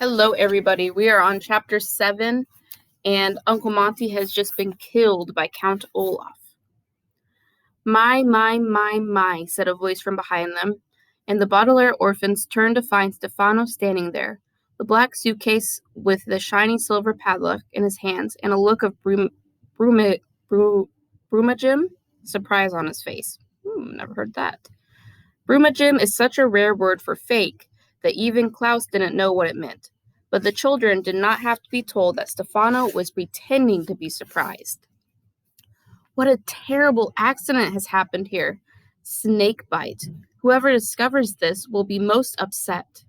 Hello, everybody. We are on Chapter 7, and Uncle Monty has just been killed by Count Olaf. My, said a voice from behind them, and the Baudelaire orphans turned to find Stefano standing there, the black suitcase with the shiny silver padlock in his hands and a look of brumagem surprise on his face. Never heard that. Brumagem is such a rare word for fake that even Klaus didn't know what it meant. But the children did not have to be told that Stefano was pretending to be surprised. What a terrible accident has happened here. Snake bite. Whoever discovers this will be most upset.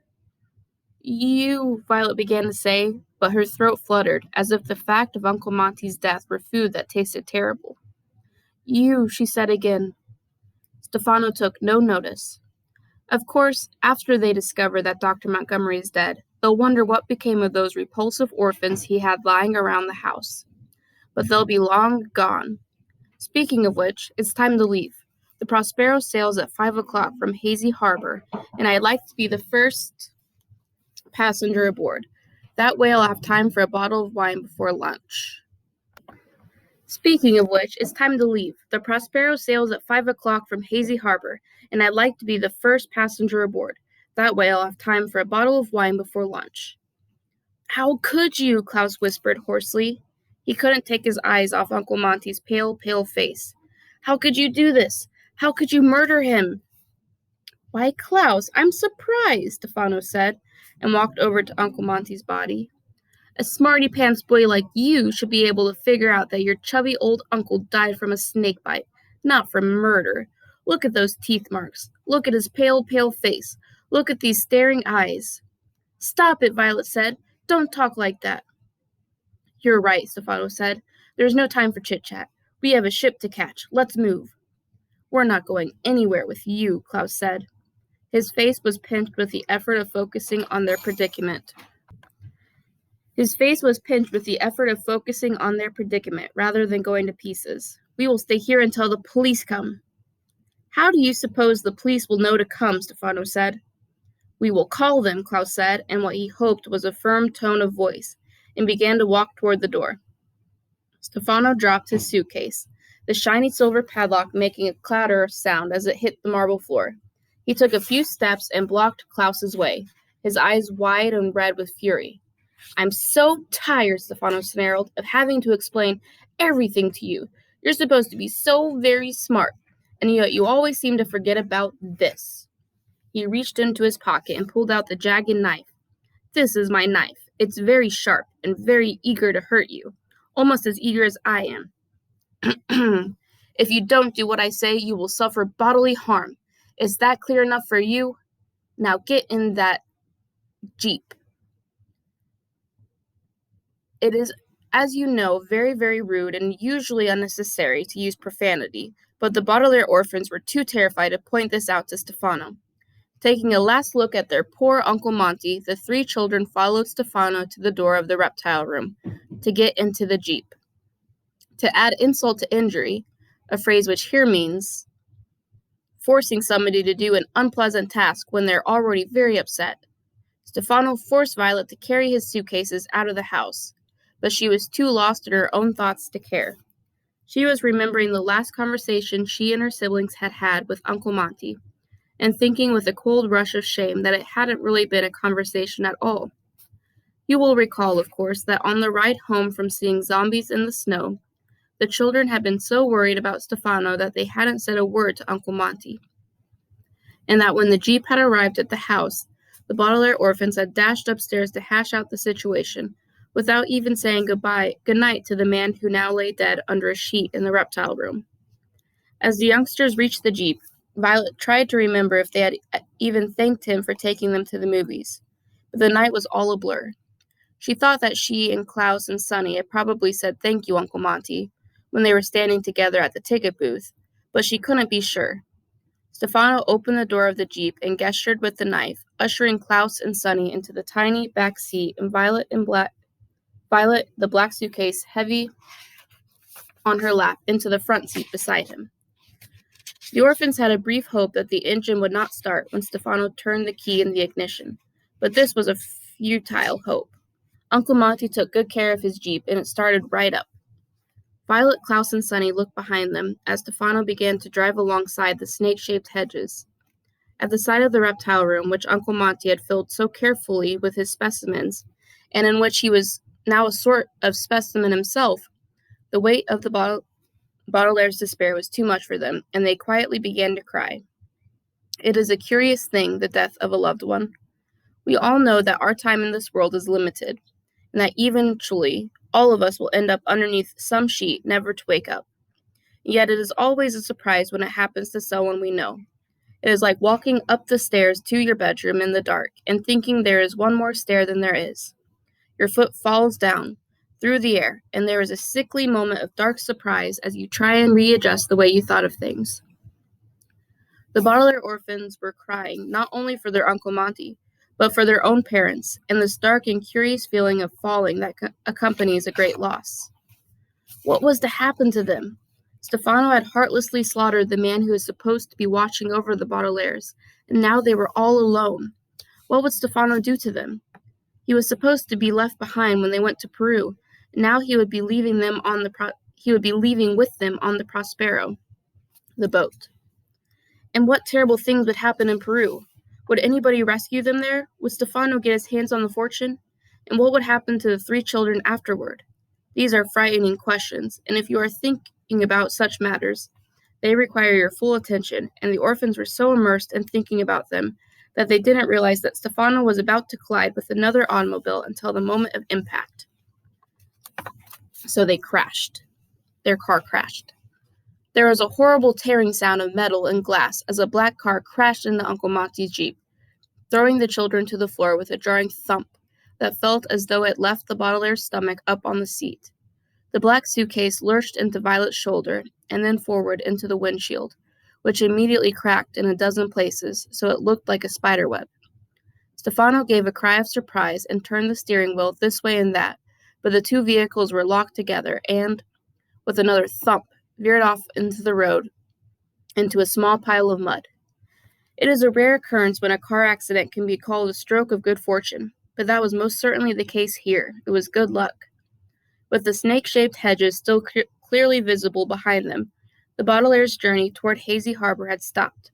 You, Violet began to say, but her throat fluttered, as if the fact of Uncle Monty's death were food that tasted terrible. You, she said again. Stefano took no notice. Of course, after they discover that Dr. Montgomery is dead, they'll wonder what became of those repulsive orphans he had lying around the house. But they'll be long gone. Speaking of which, it's time to leave. The Prospero sails at 5 o'clock from Hazy Harbor, and I'd like to be the first passenger aboard. That way I'll have time for a bottle of wine before lunch. Speaking of which, it's time to leave. The Prospero sails at 5 o'clock from Hazy Harbor, and I'd like to be the first passenger aboard. That way I'll have time for a bottle of wine before lunch. How could you? Klaus whispered hoarsely. He couldn't take his eyes off Uncle Monty's pale face. How could you do this? How could you murder him? Why, Klaus, I'm surprised, Stefano said, and walked over to Uncle Monty's body. A smarty-pants boy like you should be able to figure out that your chubby old uncle died from a snake bite, not from murder. Look at those teeth marks. Look at his pale face. Look at these staring eyes. Stop it, Violet said. Don't talk like that. You're right, Stefano said. There's no time for chit-chat. We have a ship to catch. Let's move. We're not going anywhere with you, Klaus said. His face was pinched with the effort of focusing on their predicament. Rather than going to pieces. We will stay here until the police come. How do you suppose the police will know to come? Stefano said. We will call them, Klaus said, in what he hoped was a firm tone of voice, and began to walk toward the door. Stefano dropped his suitcase, the shiny silver padlock making a clatter sound as it hit the marble floor. He took a few steps and blocked Klaus's way, his eyes wide and red with fury. I'm so tired, Stefano snarled, of having to explain everything to you. You're supposed to be so very smart, and yet you always seem to forget about this. He reached into his pocket and pulled out the jagged knife. This is my knife. It's very sharp and very eager to hurt you, almost as eager as I am. If you don't do what I say, you will suffer bodily harm. Is that clear enough for you? Now get in that jeep. It is, as you know, very, very rude and usually unnecessary to use profanity, but the Baudelaire orphans were too terrified to point this out to Stefano. Taking a last look at their poor Uncle Monty, the three children followed Stefano to the door of the reptile room to get into the jeep. To add insult to injury, a phrase which here means forcing somebody to do an unpleasant task when they're already very upset, Stefano forced Violet to carry his suitcases out of the house, but she was too lost in her own thoughts to care. She was remembering the last conversation she and her siblings had had with Uncle Monty, and thinking with a cold rush of shame that it hadn't really been a conversation at all. You will recall, of course, that on the ride home from seeing zombies in the snow, the children had been so worried about Stefano that they hadn't said a word to Uncle Monty, and that when the jeep had arrived at the house, the Baudelaire orphans had dashed upstairs to hash out the situation, without even saying goodnight to the man who now lay dead under a sheet in the reptile room. As the youngsters reached the jeep, Violet tried to remember if they had even thanked him for taking them to the movies, but the night was all a blur. She thought that she and Klaus and Sonny had probably said thank you, Uncle Monty, when they were standing together at the ticket booth, but she couldn't be sure. Stefano opened the door of the jeep and gestured with the knife, ushering Klaus and Sonny into the tiny back seat, and Violet, the black suitcase heavy on her lap, into the front seat beside him. The orphans had a brief hope that the engine would not start when Stefano turned the key in the ignition, but this was a futile hope. Uncle Monty took good care of his Jeep, and it started right up. Violet, Klaus, and Sunny looked behind them as Stefano began to drive alongside the snake-shaped hedges. At the side of the reptile room, which Uncle Monty had filled so carefully with his specimens, and in which he was now a sort of specimen himself, the weight of the Baudelaire's despair was too much for them, and they quietly began to cry. It is a curious thing, the death of a loved one. We all know that our time in this world is limited, and that eventually all of us will end up underneath some sheet, never to wake up. Yet it is always a surprise when it happens to someone we know. It is like walking up the stairs to your bedroom in the dark and thinking there is one more stair than there is. Your foot falls down through the air, and there is a sickly moment of dark surprise as you try and readjust the way you thought of things. The Baudelaire orphans were crying not only for their Uncle Monty, but for their own parents, and this dark and curious feeling of falling that accompanies a great loss. What was to happen to them? Stefano had heartlessly slaughtered the man who was supposed to be watching over the Baudelaires, and now they were all alone. What would Stefano do to them? He was supposed to be left behind when they went to Peru, and now he would be leaving with them on the Prospero, the boat. And what terrible things would happen in Peru? Would anybody rescue them there? Would Stefano get his hands on the fortune? And what would happen to the 3 children afterward? These are frightening questions, and if you are thinking about such matters, they require your full attention, and the orphans were so immersed in thinking about them that they didn't realize that Stefano was about to collide with another automobile until the moment of impact. So they crashed. Their car crashed. There was a horrible tearing sound of metal and glass as a black car crashed into Uncle Monty's Jeep, throwing the children to the floor with a jarring thump that felt as though it left the Baudelaire's stomach up on the seat. The black suitcase lurched into Violet's shoulder and then forward into the windshield, which immediately cracked in a dozen places so it looked like a spider web. Stefano gave a cry of surprise and turned the steering wheel this way and that, but the 2 vehicles were locked together and, with another thump, veered off into the road, into a small pile of mud. It is a rare occurrence when a car accident can be called a stroke of good fortune, but that was most certainly the case here. It was good luck. With the snake-shaped hedges still clearly visible behind them, the Baudelaire's journey toward Hazy Harbor had stopped.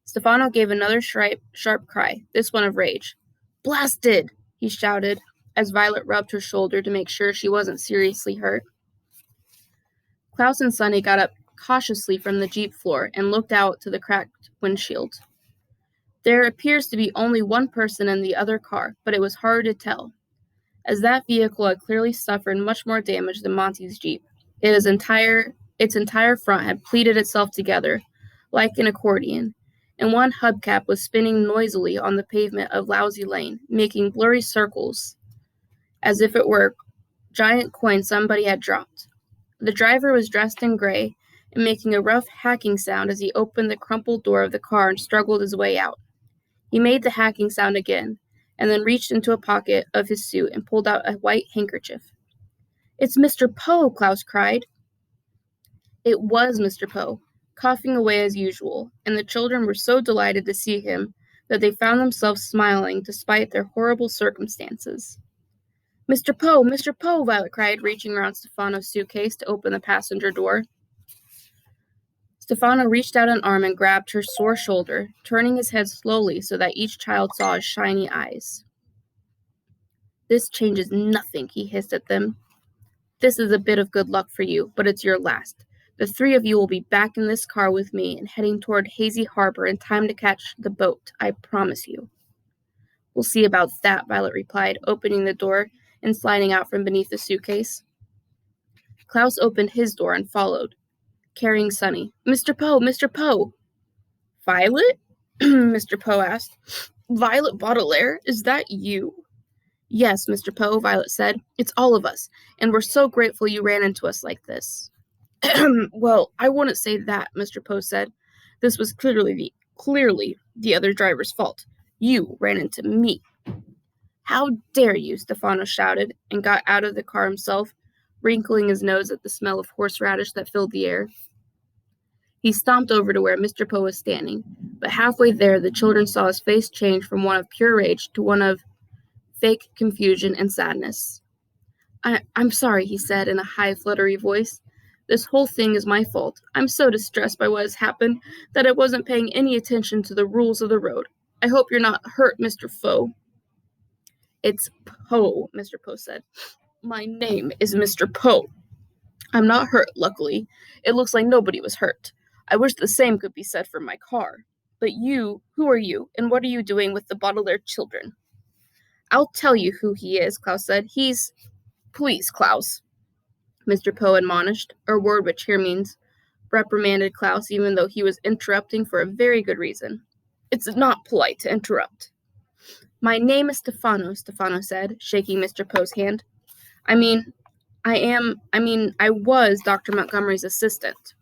Stefano gave another sharp cry, this one of rage. "Blasted!" he shouted, as Violet rubbed her shoulder to make sure she wasn't seriously hurt. Klaus and Sunny got up cautiously from the Jeep floor and looked out to the cracked windshield. There appears to be only one person in the other car, but it was hard to tell, as that vehicle had clearly suffered much more damage than Monty's Jeep. Its entire front had pleated itself together, like an accordion, and one hubcap was spinning noisily on the pavement of Lousy Lane, making blurry circles, as if it were giant coins somebody had dropped. The driver was dressed in gray and making a rough hacking sound as he opened the crumpled door of the car and struggled his way out. He made the hacking sound again, and then reached into a pocket of his suit and pulled out a white handkerchief. "It's Mr. Poe!" Klaus cried. It was Mr. Poe, coughing away as usual, and the children were so delighted to see him that they found themselves smiling despite their horrible circumstances. "Mr. Poe! Mr. Poe!" Violet cried, reaching around Stefano's suitcase to open the passenger door. Stefano reached out an arm and grabbed her sore shoulder, turning his head slowly so that each child saw his shiny eyes. "This changes nothing," he hissed at them. "This is a bit of good luck for you, but it's your last. The 3 of you will be back in this car with me and heading toward Hazy Harbor in time to catch the boat, I promise you." "We'll see about that," Violet replied, opening the door and sliding out from beneath the suitcase. Klaus opened his door and followed, carrying Sunny. "Mr. Poe! Mr. Poe!" "Violet?" Mr. Poe asked. "Violet Baudelaire? Is that you?" "Yes, Mr. Poe," Violet said. "It's all of us, and we're so grateful you ran into us like this." "Well, I wouldn't say that," Mr. Poe said. "This was clearly the other driver's fault. You ran into me." "How dare you!" Stefano shouted, and got out of the car himself, wrinkling his nose at the smell of horseradish that filled the air. He stomped over to where Mr. Poe was standing, but halfway there the children saw his face change from one of pure rage to one of fake confusion and sadness. I'm sorry, he said in a high, fluttery voice. This whole thing is my fault. I'm so distressed by what has happened that I wasn't paying any attention to the rules of the road. I hope you're not hurt, Mr. Foe. It's Poe, Mr. Poe said. My name is Mr. Poe. I'm not hurt, luckily. It looks like nobody was hurt. I wish the same could be said for my car. But you, who are you, and what are you doing with the Baudelaire children? I'll tell you who he is, Klaus said. Please, Klaus, Mr. Poe admonished, a word which here means reprimanded Klaus, even though he was interrupting for a very good reason. It's not polite to interrupt. My name is Stefano said, shaking Mr. Poe's hand. I was Dr. Montgomery's assistant.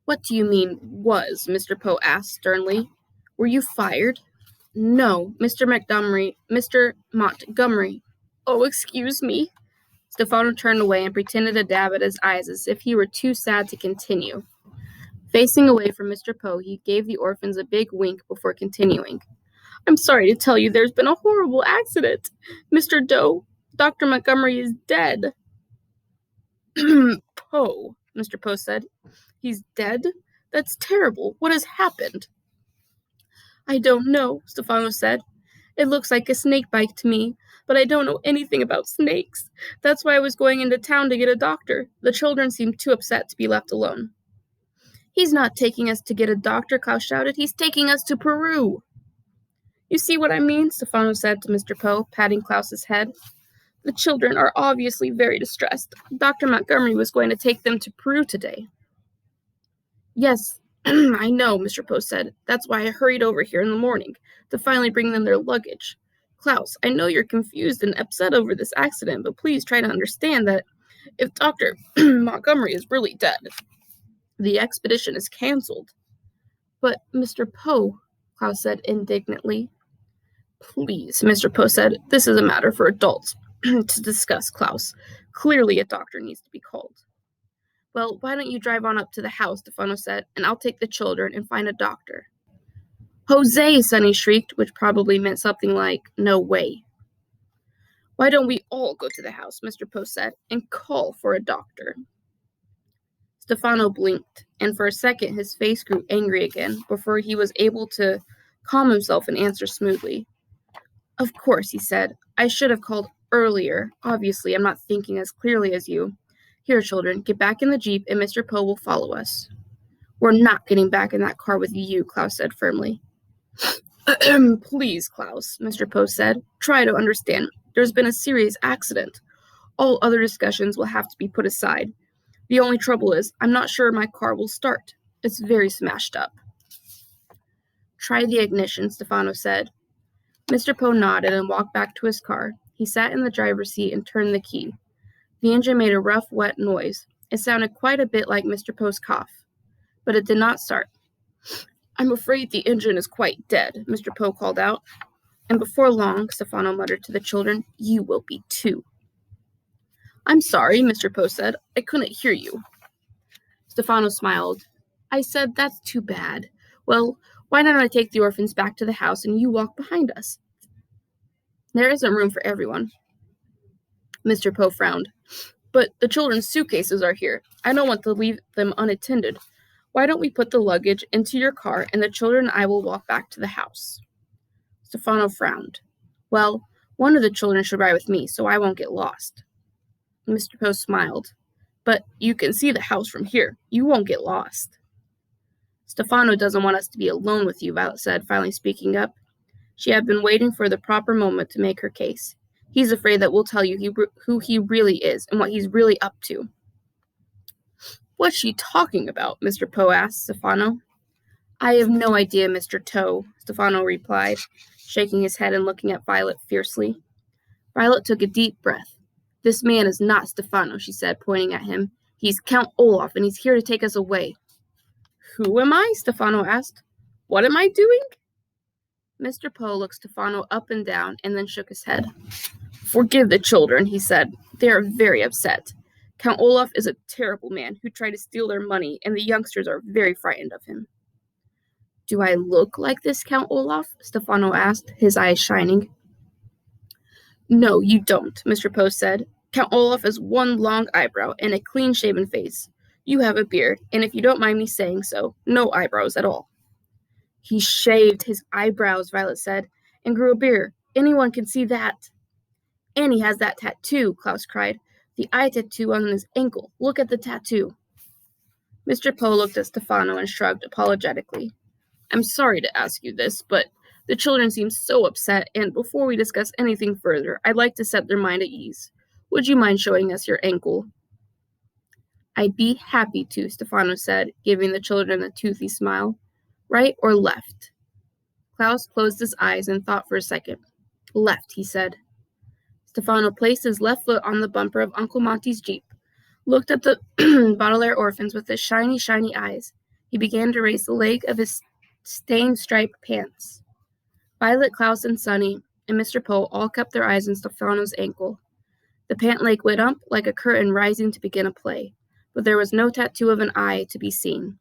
What do you mean, was? Mr. Poe asked sternly. Were you fired? No, Mr. Montgomery. Oh, excuse me. Stefano turned away and pretended to dab at his eyes as if he were too sad to continue. Facing away from Mr. Poe, he gave the orphans a big wink before continuing. I'm sorry to tell you there's been a horrible accident. Mr. Doe, Dr. Montgomery is dead. Poe, Mr. Poe said. He's dead? That's terrible. What has happened? I don't know, Stefano said. It looks like a snake bite to me, but I don't know anything about snakes. That's why I was going into town to get a doctor. The children seemed too upset to be left alone. He's not taking us to get a doctor, Klaus shouted. He's taking us to Peru. You see what I mean? Stefano said to Mr. Poe, patting Klaus's head. The children are obviously very distressed. Dr. Montgomery was going to take them to Peru today. Yes, I know, Mr. Poe said. That's why I hurried over here in the morning, to finally bring them their luggage. Klaus, I know you're confused and upset over this accident, but please try to understand that if Dr. Montgomery is really dead, the expedition is canceled. But, Mr. Poe, Klaus said indignantly. Please, Mr. Poe said, this is a matter for adults to discuss, Klaus. Clearly a doctor needs to be called. Well, why don't you drive on up to the house, Stefano said, and I'll take the children and find a doctor. Jose, Sonny shrieked, which probably meant something like, no way. Why don't we all go to the house, Mr. Poe said, and call for a doctor? Stefano blinked, and for a second his face grew angry again before he was able to calm himself and answer smoothly. Of course, he said. I should have called earlier. Obviously, I'm not thinking as clearly as you. Here, children, get back in the Jeep and Mr. Poe will follow us. We're not getting back in that car with you, Klaus said firmly. Please, Klaus, Mr. Poe said. Try to understand. There's been a serious accident. All other discussions will have to be put aside. The only trouble is, I'm not sure my car will start. It's very smashed up. Try the ignition, Stefano said. Mr. Poe nodded and walked back to his car. He sat in the driver's seat and turned the key. The engine made a rough, wet noise. It sounded quite a bit like Mr. Poe's cough, but it did not start. I'm afraid the engine is quite dead, Mr. Poe called out. And before long, Stefano muttered to the children, you will be too. I'm sorry, Mr. Poe said. I couldn't hear you. Stefano smiled. I said, that's too bad. Well, why don't I take the orphans back to the house and you walk behind us? There isn't room for everyone. Mr. Poe frowned. But the children's suitcases are here. I don't want to leave them unattended. Why don't we put the luggage into your car and the children and I will walk back to the house? Stefano frowned. Well, one of the children should ride with me so I won't get lost. Mr. Poe smiled. But you can see the house from here. You won't get lost. Stefano doesn't want us to be alone with you, Violet said, finally speaking up. She had been waiting for the proper moment to make her case. He's afraid that we'll tell you who he really is and what he's really up to. What's she talking about? Mr. Poe asked Stefano. I have no idea, Mr. Toe, Stefano replied, shaking his head and looking at Violet fiercely. Violet took a deep breath. This man is not Stefano, she said, pointing at him. He's Count Olaf, and he's here to take us away. Who am I? Stefano asked. What am I doing? Mr. Poe looked Stefano up and down and then shook his head. Forgive the children, he said. They are very upset. Count Olaf is a terrible man who tried to steal their money, and the youngsters are very frightened of him. Do I look like this Count Olaf? Stefano asked, his eyes shining. No, you don't, Mr. Poe said. Count Olaf has one long eyebrow and a clean-shaven face. You have a beard, and if you don't mind me saying so, no eyebrows at all. He shaved his eyebrows, Violet said, and grew a beard. Anyone can see that. And he has that tattoo, Klaus cried. The eye tattoo on his ankle. Look at the tattoo. Mr. Poe looked at Stefano and shrugged apologetically. I'm sorry to ask you this, but the children seem so upset, and before we discuss anything further, I'd like to set their mind at ease. Would you mind showing us your ankle? I'd be happy to, Stefano said, giving the children a toothy smile. Right or left? Klaus closed his eyes and thought for a second. Left, he said. Stefano placed his left foot on the bumper of Uncle Monty's Jeep, looked at the Baudelaire orphans with his shiny, shiny eyes. He began to raise the leg of his stained-striped pants. Violet, Klaus, and Sonny, and Mr. Poe all kept their eyes on Stefano's ankle. The pant leg went up like a curtain rising to begin a play, but there was no tattoo of an eye to be seen.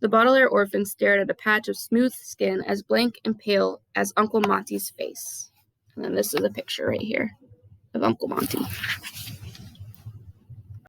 The Baudelaire orphans stared at a patch of smooth skin as blank and pale as Uncle Monty's face. And then this is a picture right here of Uncle Monty.